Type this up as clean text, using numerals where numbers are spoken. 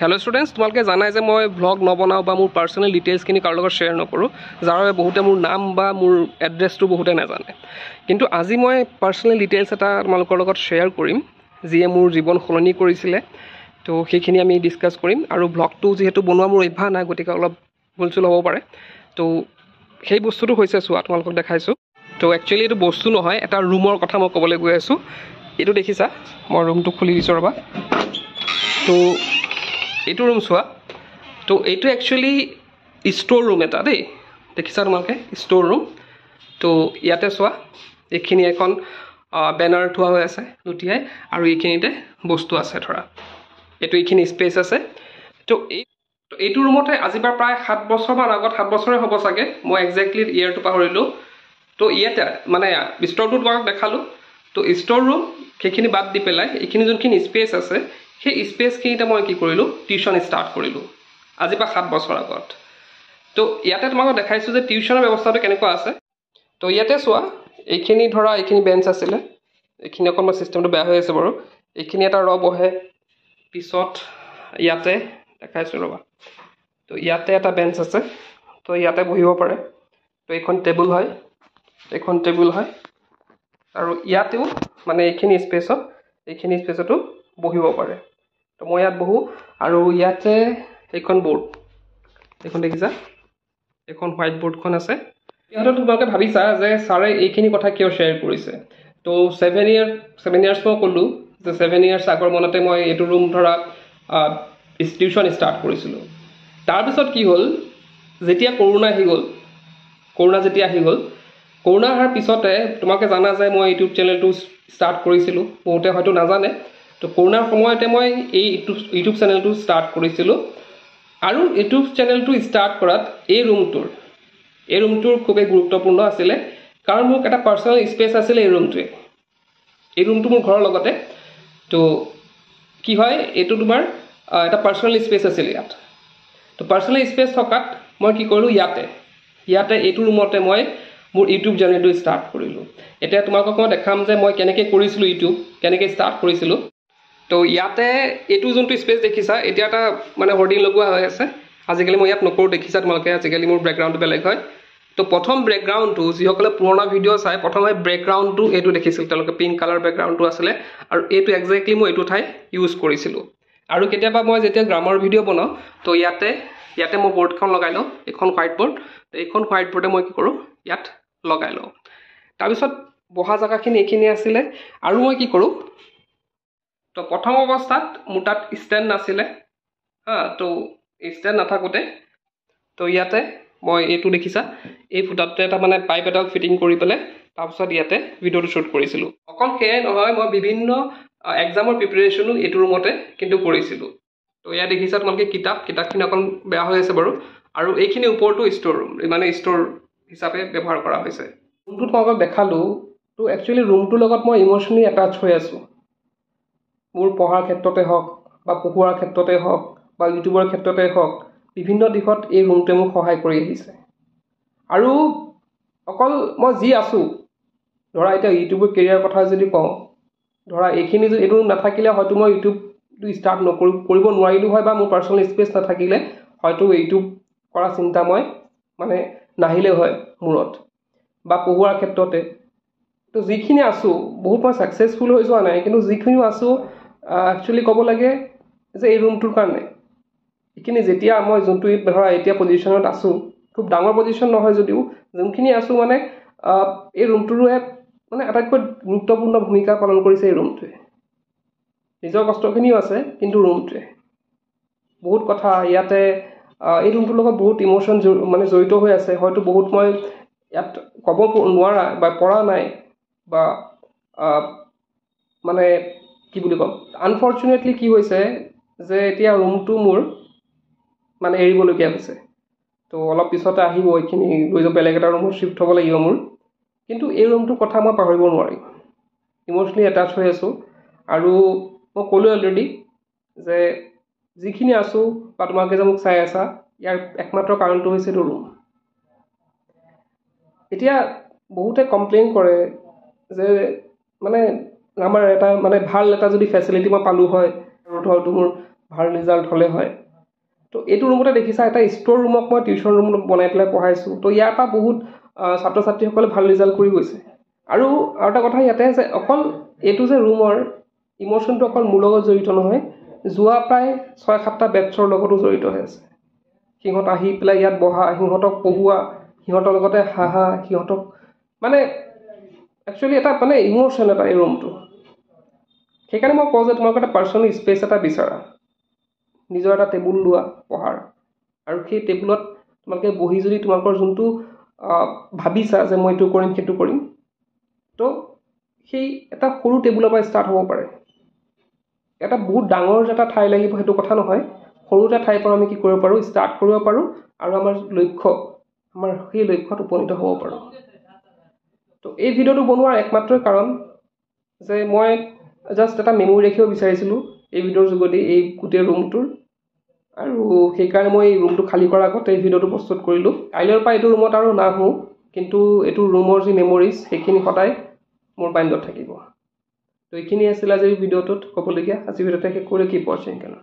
Hello students तुम्हारे जानाई जे मैं blog नबनाओ बा मोर पार्सनल डिटेल्सखिनि कार লগত शेयर नकरो जार বাবে बहुते मोर नाम बा मोर एड्रेसटो बहुते नाजाने किन्तु আজি मैं पार्सनल डिटेल्स এটা তোমালোকৰ লগত शेयर কৰিম যিয়ে মোৰ জীৱন সলনি কৰিছিলে তো সেইখিনি আমি ডিসকাস কৰিম আৰু ব্লগটো যেহেতু বনোৱা মোৰ অভ্যাস নাই গতিকে অলপ ভুলচুল হ'ব পাৰে তো সেই বস্তুটো হৈছে চোৱা তোমালোকক দেখাইছো তো একচুয়ালি এটো বস্তু নহয় এটা ৰুমৰ কথা মই ক'বলৈ গৈ আছো এটো দেখিছা মই ৰুমটো খুলি দিছো ৰবা তো এইটো ৰুম চোৱা তো এইটো একচুয়ালি ষ্ট'ৰ ৰুম এটা দেই দেখিছা তোমালোকে ষ্ট'ৰ ৰুম তো ইয়াতে চোৱা এইখিনি এখন বেনাৰ থোৱা হৈ আছে লুটিয়াই আৰু এইখিনিতে বস্তু আছে ধৰা এইটো এইখিনি স্পেচ আছে তো এইটো ৰুমতে আজিবাৰ প্ৰায় 7 বছৰ মান আগত 7 বছৰে হ'ব চাগে মই এক্স্যাক্টলি ইয়াৰটো পাহৰিলো তো ইয়াতে মানে ষ্ট'ৰটো তোমাক দেখালো তো ষ্ট'ৰ ৰুম সেইখিনি বাদ দি পেলাই এইখিনি যোনখিনি স্পেচ আছে সেই স্পেচখিনিতে মই কি কৰিলো টিউচন ষ্টাৰ্ট কৰিলো আজিবা 7 বছৰ আগত তো ইয়াতে তোমাক দেখাইছো যে টিউচনৰ ব্যৱস্থাটো কেনেকুৱা আছে তো ইয়াতে চোৱা এইখিনি ধৰা এইখিনি বেঞ্চ আছিল এইখিনি অকমান সিস্টেমটো বেয়া হৈ আছে বাৰু এইখিনি এটা ৰ বহে পিছত ইয়াতে দেখাইছো ৰবা তো ইয়াতে এটা বেঞ্চ আছে তো ইয়াতে বহিব পাৰে তো এইখন টেবুল হয় আৰু ইয়াতেও মানে এইখিনি স্পেচতো বহিব পাৰে তো মই ইয়াত বহু আৰু ইয়াতে এইখন বোৰ্ড এখন দেখিছা এখন হোৱাইট বোৰ্ডখন আছে ইয়াতে তোমালোকে ভাবিছা যে সাৰে এইখিনি কথা কিয় শেয়াৰ কৰিছে তো 7 ইয়াৰ্স মই ক'লো যে 7 ইয়াৰ্স আগৰ মনতে মই এইটো ৰুম ধৰা টিউচন ষ্টাৰ্ট কৰিছিলো তাৰ পিছত কি হ'ল যেতিয়া কৰোনা আহি গ'ল কৰোনা অহাৰ পিছতে তোমাকে জানা যায় মই ইউটিউব চেনেলটো ষ্টাৰ্ট কৰিছিলো বহুতে হয়তো নাজানে তো কৰোনাৰ সময়তে মই এই ইউটিউব চেনেলটো ষ্টাৰ্ট কৰিছিলো আৰু ইউটিউব চেনেলটো ষ্টাৰ্ট কৰাত এই ৰুমটোৰ খুবেই গুৰুত্বপূৰ্ণ আছিল কাৰণ মোৰ এটা পাৰ্সোনাল স্পেচ আছিল এই ৰুমটো মোৰ ঘৰৰ লগতে তো কি হয় এটো তোমাৰ এটা পাৰ্সোনাল স্পেচ আছিল ইয়াত তো পাৰ্সোনাল স্পেচ থকাত মই কি কৰিলো ইয়াতে এইটো ৰুমতে মই মোৰ ইউটিউব জাৰ্নিটো ষ্টাৰ্ট কৰিলো এতিয়া তোমাকক মই দেখাম যে মই কেনেকৈ কৰিছিলো ইউটিউব কেনেকৈ ষ্টাৰ্ট কৰিছিলো তো ইয়াতে এইটো যোনটো স্পেচ দেখিছা এতিয়া এটা মানে হোৰ্ডিং লগোৱা হৈ আছে আজিকালি মই ইয়াত নকৰো দেখিছা তোমালোকে আজিকালি মোৰ ব্যাকগ্ৰাউণ্ডটো বেলেগ হয় তো প্ৰথম ব্যাকগ্ৰাউণ্ডটো যিসকলে পুৰণা ভিডিঅ' চাই প্ৰথমে ব্যাকগ্ৰাউণ্ডটো এইটো দেখিছিল তেওঁলোকে পিংক কালাৰ ব্যাকগ্ৰাউণ্ডটো আছিলে আৰু এইটো এক্স্যাক্টলি মই এইটো ঠাই ইউজ কৰিছিলো আৰু কেতিয়াবা মই যেতিয়া গ্ৰামাৰ ভিডিঅ' বনাও তো ইয়াতে মই বৰ্ডখন লগাই লওঁ এখন হোৱাইট বৰ্ড তো এইখন হোৱাইট বৰ্ডে মই কি কৰো ইয়াত লগাই লওঁ তাৰ পিছত বহা জায়গাখিনি এইখিনি আছিলে আৰু মই কি কৰো তো প্ৰথম অৱস্থাত মোৰ তাত ষ্টেণ্ড নাছিলে তো ষ্টেণ্ড নাথাকোতে তো ইয়াতে মই এইটো দেখিছা এই ফুটাতে এটা মানে পাইপ এডাল ফিটিং কৰি পেলাই তাৰপিছত ইয়াতে ভিডিঅ'টো শ্বুট কৰিছিলো অকল সেয়াই নহয় মই বিভিন্ন এক্সামৰ প্ৰিপাৰেচনো এইটো ৰুমতে কিন্তু কৰিছিলো তো ইয়াত দেখিছা তোমালোকে কিতাপখিনি অকল বেয়া হৈ আছে বাৰু আৰু এইখিনি ওপৰটো ষ্ট'ৰ ৰুম মানে ষ্ট'ৰ হিচাপে ব্যৱহাৰ কৰা হৈছে ৰুমটো তোমালোকক দেখালো তো একচুয়ালি ৰুমটোৰ লগত মই ইমোশনালি এটাচ হৈ আছো মোৰ পঢ়াৰ ক্ষেত্ৰতে হওক বা পঢ়ুৱাৰ ক্ষেত্ৰতে হওক বা ইউটিউবৰ ক্ষেত্ৰতে হওক বিভিন্ন দিশত এই ৰুমটোৱে মোক সহায় কৰি আহিছে আৰু অকল মই যি আছো ধৰা এতিয়া ইউটিউবৰ কেৰিয়াৰ কথা যদি কওঁ ধৰা এইখিনি যদি এইটো নাথাকিলে হয়তো মই ইউটিউবটো ষ্টাৰ্ট কৰিব নোৱাৰিলো হয় বা মোৰ পাৰ্সোনাল স্পেচ নাথাকিলে হয়তো ইউটিউব কৰা চিন্তা মই মানে নাহিলে হয় মূৰত বা পঢ়ুৱাৰ ক্ষেত্ৰতে তো যিখিনি আছো বহুত মই সাকসেসফুল হৈ যোৱা নাই কিন্তু যিখিনি আছো একচুয়ালি ক'ব লাগে যে এই ৰুমটোৰ কাৰণে এইখিনি যেতিয়া মই যোনটো ধৰা এতিয়া পজিশনত আছো খুব ডাঙৰ পজিশন নহয় যদিও যোনখিনি আছো মানে এই ৰুমটোৰে মানে আটাইতকৈ গুৰুত্বপূৰ্ণ ভূমিকা পালন কৰিছে এই ৰুমটোৱে নিজৰ কষ্টখিনিও আছে কিন্তু ৰুমটোৱে বহুত কথা ইয়াতে এই ৰুমটোৰ লগত বহুত ইমোশন মানে জড়িত হৈ আছে হয়তো বহুত মই ইয়াত ক'ব নোৱাৰা বা পৰা নাই বা মানে কি বুলি কম আনফৰচুনেটলি কি হৈছে যে এতিয়া ৰুমটো মোৰ মানে এৰিবলগীয়া হৈছে তো অলপ পিছতে আহিব এইখিনি লৈ যাব বেলেগ এটা ৰুমত শিফ্ট হ'ব লাগিব মোৰ কিন্তু এই ৰুমটোৰ কথা মই পাহৰিব নোৱাৰিম ইমোশনালি এটাচ হৈ আছো আৰু মই ক'লো অলৰেডি যে যিখিনি আছো বা তোমালোকে যে মোক চাই আছা ইয়াৰ একমাত্ৰ কাৰণটো হৈছে এইটো ৰুম এতিয়া বহুতে কমপ্লেইন কৰে যে মানে আমাৰ এটা মানে ভাল এটা যদি ফেসিলিটি মই পালো হয় হয়তো মোৰ ভাল ৰিজাল্ট হ'লে হয়। তো এইটো ৰুমতে দেখিছা এটা ষ্ট'ৰ ৰুমক মই টিউশ্যন ৰুম বনাই পেলাই পঢ়াইছোঁ। তো ইয়াৰ পৰা বহুত ছাত্ৰ ছাত্ৰীসকলে ভাল ৰিজাল্ট কৰি গৈছে। আৰু এটা কথা ইয়াতে যে অকল এইটো যে ৰুমৰ ইম'শ্যনটো অকল মোৰ লগত জড়িত নহয়, যোৱা প্ৰায় 6-7টা বেটছৰ লগতো জড়িত হৈ আছে। সিহঁত আহি পেলাই ইয়াত বহা, সিহঁতক পঢ়োৱা, সিহঁতৰ লগতে হাঁহা, সিহঁতক মানে একচুৱেলি এটা মানে ইম'শ্যন এটা এই ৰুমটো। সেইকাৰণে মই কওঁ যে তোমালোকে এটা পাৰ্চনেল স্পেচ এটা বিচাৰা, নিজৰ এটা টেবুল লোৱা পঢ়াৰ, আৰু সেই টেবুলত তোমালোকে বহি যদি তোমালোকৰ যোনটো ভাবিছা যে মই এইটো কৰিম সেইটো কৰিম, তো সেই এটা সৰু টেবুলৰ পৰা ষ্টাৰ্ট হ'ব পাৰে। এটা বহুত ডাঙৰ এটা ঠাই লাগিব সেইটো কথা নহয়, সৰু এটা ঠাইৰ পৰা আমি কি কৰিব পাৰোঁ, ষ্টাৰ্ট কৰিব পাৰোঁ আৰু আমাৰ সেই লক্ষ্যত উপনীত হ'ব পাৰোঁ। তো এই ভিডিঅ'টো বনোৱাৰ একমাত্ৰ কাৰণ যে মই জাষ্ট এটা মেমৰি ৰাখিব বিচাৰিছিলোঁ এই ভিডিঅ'ৰ যোগেদি এই গোটেই ৰুমটোৰ, আৰু সেইকাৰণে মই এই ৰুমটো খালী কৰাৰ আগতে এই ভিডিঅ'টো প্ৰস্তুত কৰিলোঁ। কাইলৈৰ পৰা এইটো ৰুমত আৰু নাহোঁ, কিন্তু এইটো ৰুমৰ যি মেমৰিজ সেইখিনি সদায় মোৰ মাইণ্ডত থাকিব। তো এইখিনি আছিল আজিৰ ভিডিঅ'টোত ক'বলগীয়া। আজিৰ ভিডিঅ'তে শেষ কৰি কিপ ৱাচিং।